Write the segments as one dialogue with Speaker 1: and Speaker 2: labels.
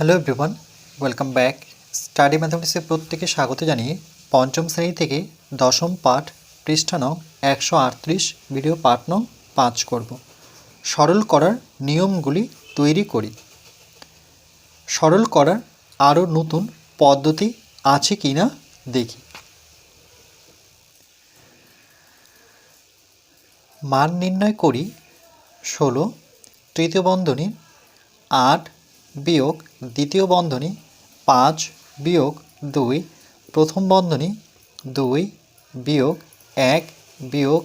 Speaker 1: Hello everyone, welcome back. Study ম্যাথমেটিক্সে প্রত্যেকে স্বাগত জানিয়ে পঞ্চম শ্রেণী থেকে দশম পাঠ পৃষ্ঠা নং 138 ভিডিও পাঠ নং 5 করব। সরল করার নিয়মগুলি তৈরি করি। সরল করার আরও নতুন পদ্ধতি আছে কি না দেখি। মান নির্ণয় করি 16 তৃতীয় বন্ধনী 8 বিয়োগ দ্বিতীয় বন্ধনী 5 বিয়োগ 2 প্রথম বন্ধনী 2 বিয়োগ 1 বিয়োগ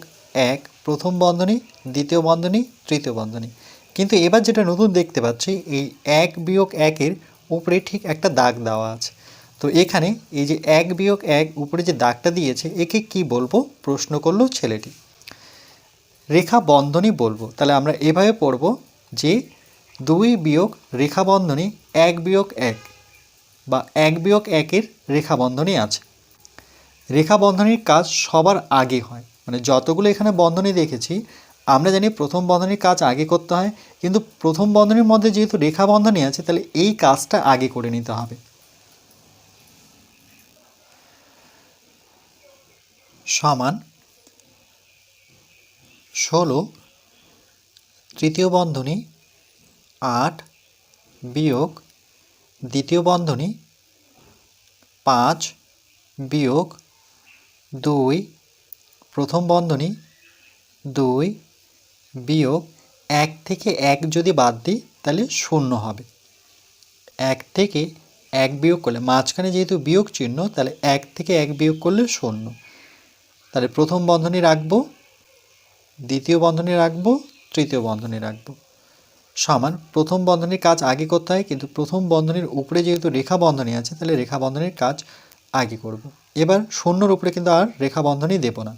Speaker 1: 1 প্রথম বন্ধনী দ্বিতীয় বন্ধনী তৃতীয় বন্ধনী। কিন্তু এবার যেটা নতুন দেখতে পাচ্ছি, এই 1 বিয়োগ 1-এর উপরে ঠিক একটা দাগ দেওয়া আছে। তো এখানে এই যে 1 বিয়োগ 1 উপরে যে দাগটা দিয়েছে, একে কি বলবো প্রশ্ন করলো ছেলেটি। রেখা বন্ধনী বলবো। তাহলে আমরা এভাবে পড়ব যে 2 বিয়োগ রেখা বন্ধনী 1 বিয়োগ 1 বা 1 বিয়োগ 1-এর রেখা বন্ধনী আছে। রেখা বন্ধনীর কাজ সবার আগে হয়, মানে যতগুলো এখানে বন্ধনী দেখেছি আমরা জানি প্রথম বন্ধনীর কাজ আগে করতে হয়, কিন্তু প্রথম বন্ধনীর মধ্যে যেহেতু রেখা বন্ধনী আছে তাহলে এই কাজটা আগে করে নিতে হবে। সমান 16 তৃতীয় বন্ধনী 8 বিয়োগ দ্বিতীয় বন্ধনী 5 বিয়োগ 2 প্রথম বন্ধনী 2 বিয়োগ 1 থেকে 1 যদি বাদ দিই তাহলে 0 হবে। 1 থেকে 1 বিয়োগ করলে মাঝখানে যেহেতু বিয়োগ চিহ্ন, তাহলে 1 থেকে 1 বিয়োগ করলে 0। তাহলে প্রথম বন্ধনী রাখবো, দ্বিতীয় বন্ধনী রাখবো, তৃতীয় বন্ধনী রাখবো। সমান প্রথম বন্ধনীর কাজ আগে করতে হয়, কিন্তু প্রথম বন্ধনীর উপরে যেহেতু রেখা বন্ধনী আছে তাহলে রেখা বন্ধনীর কাজ আগে করব। এবার 0-র উপরে কিন্তু আর রেখা বন্ধনী দেব না।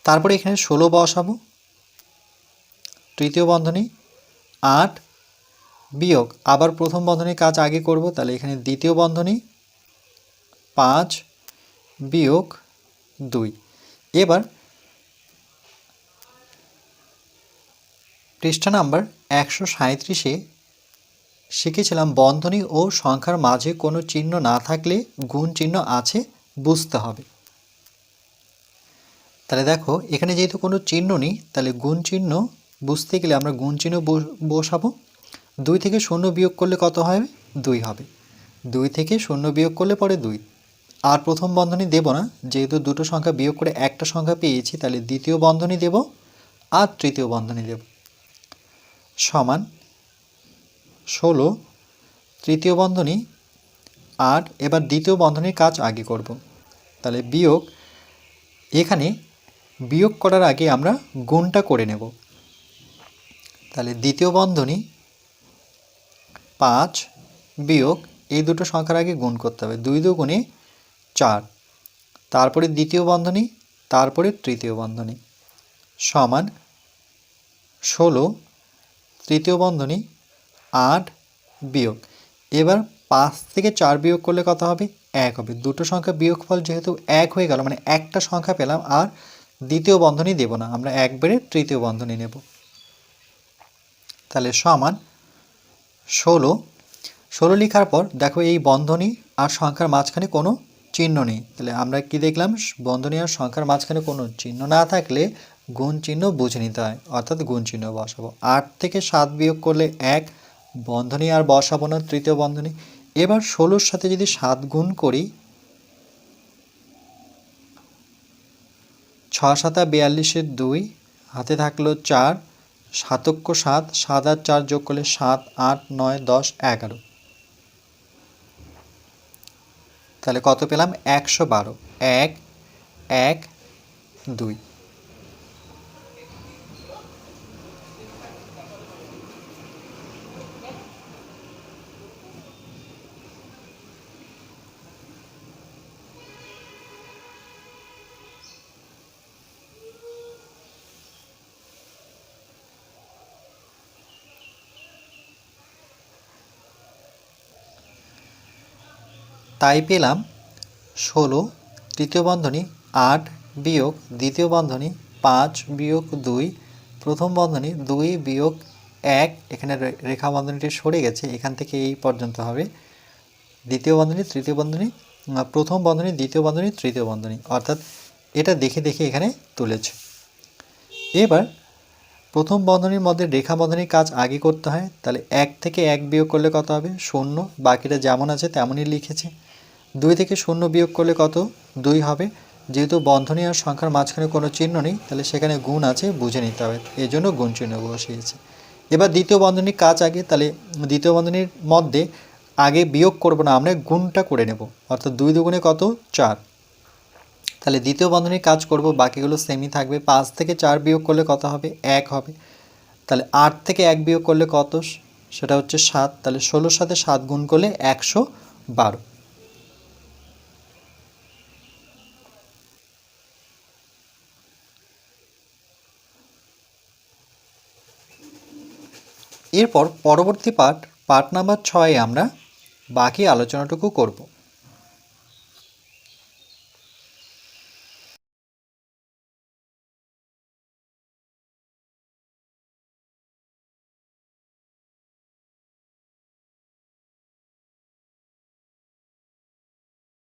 Speaker 1: তারপরে এখানে 16 বসাবো, তৃতীয় বন্ধনী 8 বিয়োগ আবার প্রথম বন্ধনীর কাজ আগে করব, তাহলে এখানে দ্বিতীয় বন্ধনী 5 বিয়োগ 2। এবার পৃষ্ঠা নাম্বার 137-এ শিখেছিলাম বন্ধনী ও সংখ্যার মাঝে কোনো চিহ্ন না থাকলে গুণ চিহ্ন আছে বুঝতে হবে। তাহলে দেখো এখানে যেহেতু কোনো চিহ্ন নেই, তাহলে গুণ চিহ্ন বুঝতে গেলে আমরা গুণ চিহ্ন বসাবো। 2 থেকে 0 বিয়োগ করলে কত হবে? 2 হবে। 2 থেকে 0 বিয়োগ করলে পরে 2। আর প্রথম বন্ধনী দেব না, যেহেতু দুটো সংখ্যা বিয়োগ করে একটা সংখ্যা পেয়েছি, তাহলে দ্বিতীয় বন্ধনী দেব আর তৃতীয় বন্ধনী দেব। সমান 16 তৃতীয় বন্ধনী 8। এবার দ্বিতীয় বন্ধনীর কাজ আগে করব, তাহলে বিয়োগ। এখানে বিয়োগ করার আগে আমরা গুণটা করে নেব। তাহলে দ্বিতীয় বন্ধনী 5 বিয়োগ এই দুটো সংখ্যার আগে গুণ করতে হবে, 2 দুগুণে 4। তারপরে দ্বিতীয় বন্ধনী, তারপরে তৃতীয় বন্ধনী। সমান 16 তৃতীয় বন্ধনী 8 বিয়োগ। এবার 5 থেকে 4 বিয়োগ করলে কত হবে? 1 হবে। দুটো সংখ্যা বিয়োগফল যেহেতু 1 হয়ে গেল, মানে একটা সংখ্যা পেলাম, আর দ্বিতীয় বন্ধনী দেব না, আমরা একবারে তৃতীয় বন্ধনী নেব। তাহলে সমান 16 লেখার পর দেখো এই বন্ধনী আর সংখ্যার মাঝখানে কোনো চিহ্ন নেই, তাহলে আমরা কি দেখলাম? বন্ধনী আর সংখ্যার মাঝখানে কোনো চিহ্ন না থাকলে গুণ চিহ্ন বুঝে নিতে হয়, অর্থাৎ গুণ চিহ্ন বসাবো। 8 থেকে 7 বিয়োগ করলে 1, বন্ধনী আর বসাবো না, তৃতীয় বন্ধনী। এবার 16-র সাথে যদি 7 গুণ করি, 6 7 42-এর 2, হাতে থাকলো 4, 7 7, 7 আর 4 যোগ করলে 7 8 9 10 11। তাহলে কত পেলাম? 112। 1 1 2। তাই পেলাম 16 তৃতীয় বন্ধনী 8 বিয়োগ দ্বিতীয় বন্ধনী 5 বিয়োগ 2 প্রথম বন্ধনী 2 বিয়োগ এক, এখানে রেখা বন্ধনীটি সরে গেছে, এখান থেকে এই পর্যন্ত হবে দ্বিতীয় বন্ধনী তৃতীয় বন্ধনী, প্রথম বন্ধনী দ্বিতীয় বন্ধনী তৃতীয় বন্ধনী, অর্থাৎ এটা দেখে দেখে এখানে তুলেছে। এবার প্রথম বন্ধনীর মধ্যে রেখা বন্ধনীর কাজ আগে করতে হয়, তাহলে 1 থেকে 1 বিয়োগ করলে কত হবে 0, বাকিটা যেমন আছে তেমনই লিখেছে। 2 থেকে 0 বিয়োগ করলে কত 2 হবে, যেহেতু বন্ধনী আর সংখ্যার মাঝখানে কোনো চিহ্ন নেই তাহলে সেখানে গুণ আছে, বুঝে নিতে হবে, এই জন্য গুণ চিহ্ন বসিয়েছে। এবার দ্বিতীয় বন্ধনীর কাজ আগে, তাহলে দ্বিতীয় বন্ধনীর মধ্যে আগে বিয়োগ করব না, আমরা গুণটা করে নেব, অর্থাৎ 2 দুগুণে কত 4, তাহলে দ্বিতীয় বন্ধনীর কাজ করব, বাকিগুলো সেমই থাকবে। 5 থেকে 4 বিয়োগ করলে কত হবে 1 হবে, তাহলে 8 থেকে 1 বিয়োগ করলে কত, সেটা হচ্ছে 7, তাহলে 16 সাথে 7 গুণ করলে 112। এরপর পরবর্তী পার্ট নাম্বার 6 আমরা বাকি আলোচনাটুকু করব।